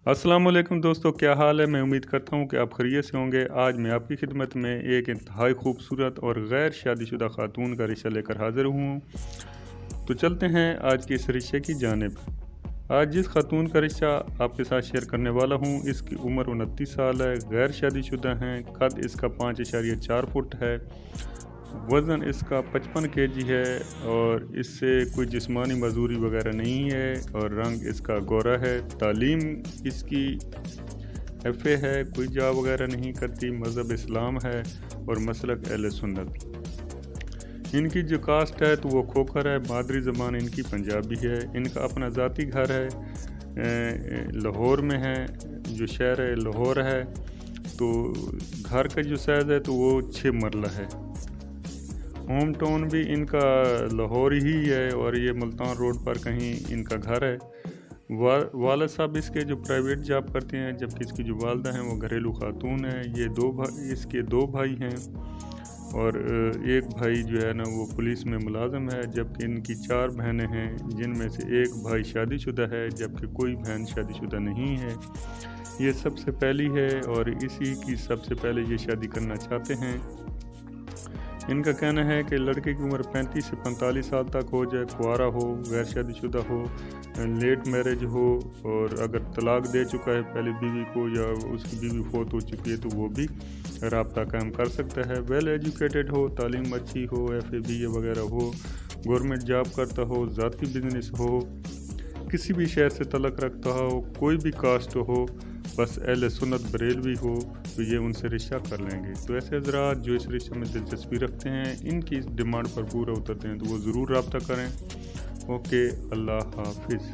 अस्सलाम वालेकुम दोस्तों, क्या हाल है। मैं उम्मीद करता हूँ कि आप खैरियत से होंगे। आज मैं आपकी खिदमत में एक इंतहाई खूबसूरत और गैर शादीशुदा खातून का रिश्ता लेकर हाज़िर हूँ। तो चलते हैं आज के इस रिश्ते की जानिब। आज जिस खातून का रिश्ता आपके साथ शेयर करने वाला हूँ, इसकी उम्र 29 साल है, गैर शादीशुदा हैं, कद इसका 5.4 फुट है, वज़न इसका 55 केजी है और इससे कोई जिस्मानी मजदूरी वगैरह नहीं है और रंग इसका गोरा है। तालीम इसकी एफ़ए है, कोई जॉब वगैरह नहीं करती, मज़हब इस्लाम है और मसलक अहले सुन्नत। इनकी जो कास्ट है तो वो खोखर है, मादरी ज़बान इनकी पंजाबी है। इनका अपना ज़ाती घर है, लाहौर में है, जो शहर है लाहौर है। तो घर का जो साइज़ है तो वो 6 मरला है। होम टाउन भी इनका लाहौर ही है और ये मुल्तान रोड पर कहीं इनका घर है। वालिद साहब इसके जो प्राइवेट जॉब करते हैं, जबकि इसकी जो वालदा हैं वो घरेलू खातून है। ये इसके दो भाई हैं और एक भाई जो है ना वो पुलिस में मुलाजिम है, जबकि इनकी 4 बहनें हैं, जिनमें से एक भाई शादीशुदा है जबकि कोई बहन शादीशुदा नहीं है। ये सबसे पहली है और इसी की सबसे पहले ये शादी करना चाहते हैं। इनका कहना है कि लड़के की उम्र 35 से 45 साल तक हो जाए, कुंवारा हो, गैर शादीशुदा हो, लेट मैरिज हो और अगर तलाक दे चुका है पहले बीवी को या उसकी बीवी फौत हो चुकी है तो वो भी राब्ता कायम कर सकता है। वेल एजुकेटेड हो, तालीम अच्छी हो, एफ़ए बीए वगैरह हो, गवर्नमेंट जॉब करता हो, ज़ाती बिजनेस हो, किसी भी शहर से तलक रखता हो, कोई भी कास्ट हो, बस अहले सुन्नत बरेलवी हो तो ये उनसे रिश्ता कर लेंगे। तो ऐसे हज़रात जो इस रिश्ते में दिलचस्पी रखते हैं, इनकी इस डिमांड पर पूरा उतरते हैं तो वो ज़रूर रब्ता करें। ओके, अल्लाह हाफिज़।